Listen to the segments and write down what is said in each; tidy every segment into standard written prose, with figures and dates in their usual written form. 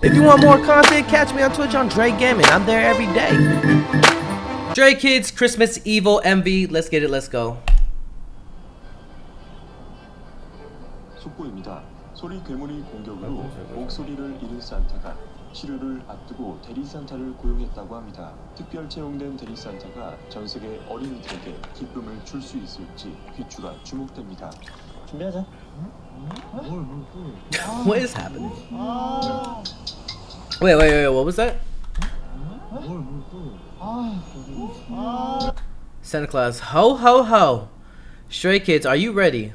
If you want more content, catch me on Twitch on Jrekml. I'm there every day. Stray Kids, Christmas, EveL, MV. Let's get it, let's go. 속보입니다. 소리 괴물이 공격으로 목소리를 잃은 산타가 치료를 앞두고 대리산타를 고용했다고 합니다. 특별 채용된 대리산타가 전 세계 어린이들에게 기쁨을 줄 수 있을지 귀추가 주목됩니다. 준비하자. What is happening? Wait, what was that? Santa Claus, ho ho ho. Stray Kids, are you ready?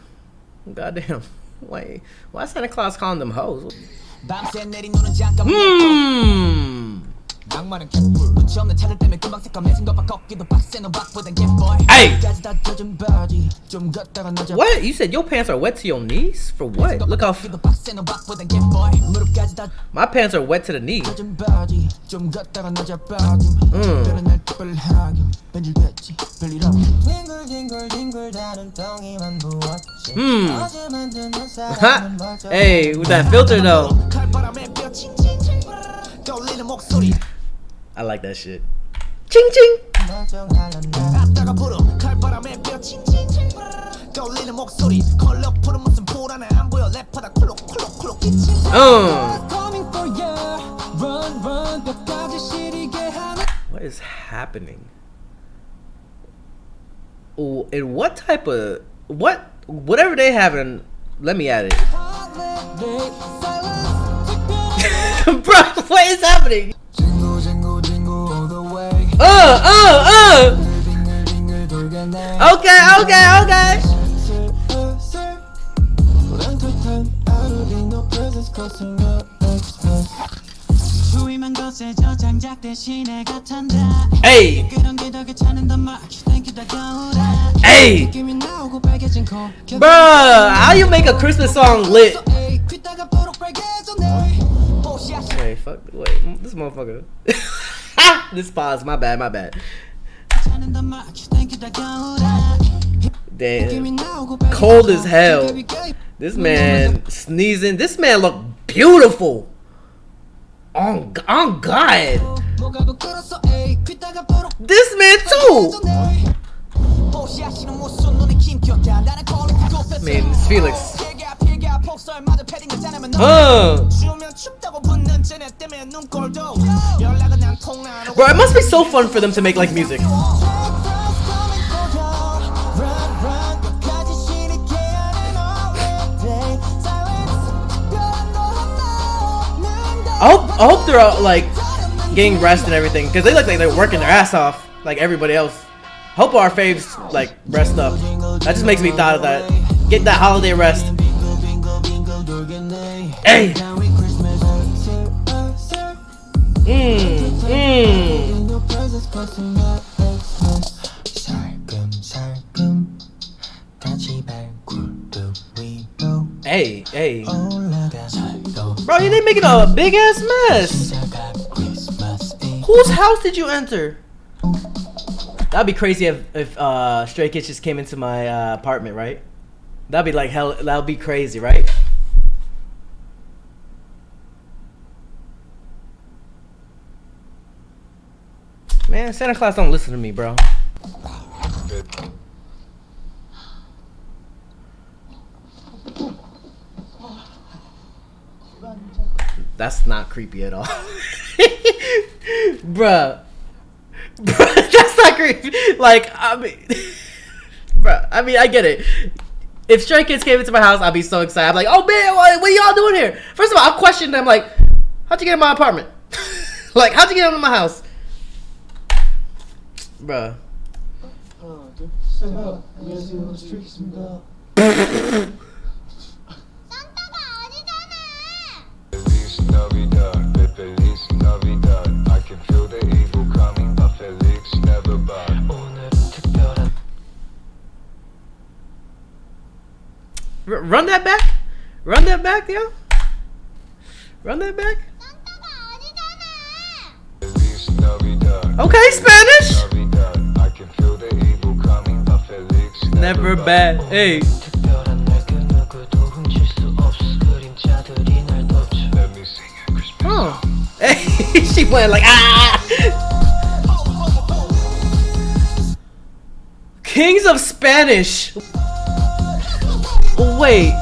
Goddamn. Wait, why is Santa Claus calling them hoes? Hey! What? You said your pants are wet to your knees? For what? Look how... My pants are wet to the knees. Hey, with that filter though. I like that shit. Ching ching. What is happening? Oh, and what type of whatever they having? Let me add it. Bro, what is happening? Okay. Hey. Hey. Bruh, how you make a Christmas song lit? Wait, fuck. Wait, this motherfucker. This pause. My bad. Damn. Cold as hell. This man sneezing. This man look beautiful. Oh God. This man too. Man, it's Felix. Bro, it must be so fun for them to make like music. I hope they're out, like getting rest and everything, because they look like they're working their ass off like everybody else. Hope our faves like rest up. That just makes me thought of that. Get that holiday rest. Hey. Hey. Bro, they making a big ass mess. Whose house did you enter? That'd be crazy if Stray Kids just came into my apartment, right? That'd be like hell. That'd be crazy, right? Man, Santa Claus don't listen to me, bro. That's not creepy at all. Bruh, that's not creepy. Like, I mean, I get it. If Stray Kids came into my house, I'd be so excited. I'm like, oh man, what are y'all doing here? First of all, I'll question them like, how'd you get in my apartment? Like, how'd you get into my house? Bruh. Run that back? Run that back, yo? Run that back? Okay, Spanish? Never bad. Hey. Huh. Hey, she playing like ah. Kings of Spanish. Wait.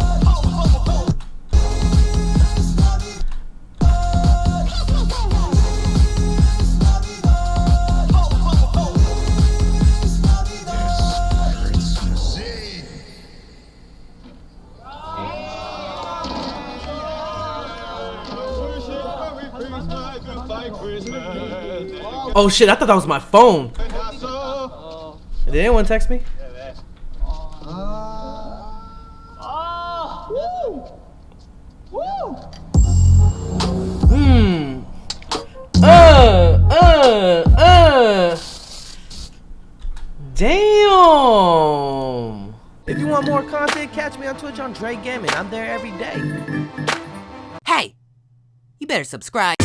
Oh shit, I thought that was my phone. Did anyone text me? Damn. If you want more content, catch me on Twitch on JREAMERS. I'm there every day. Hey, you better subscribe.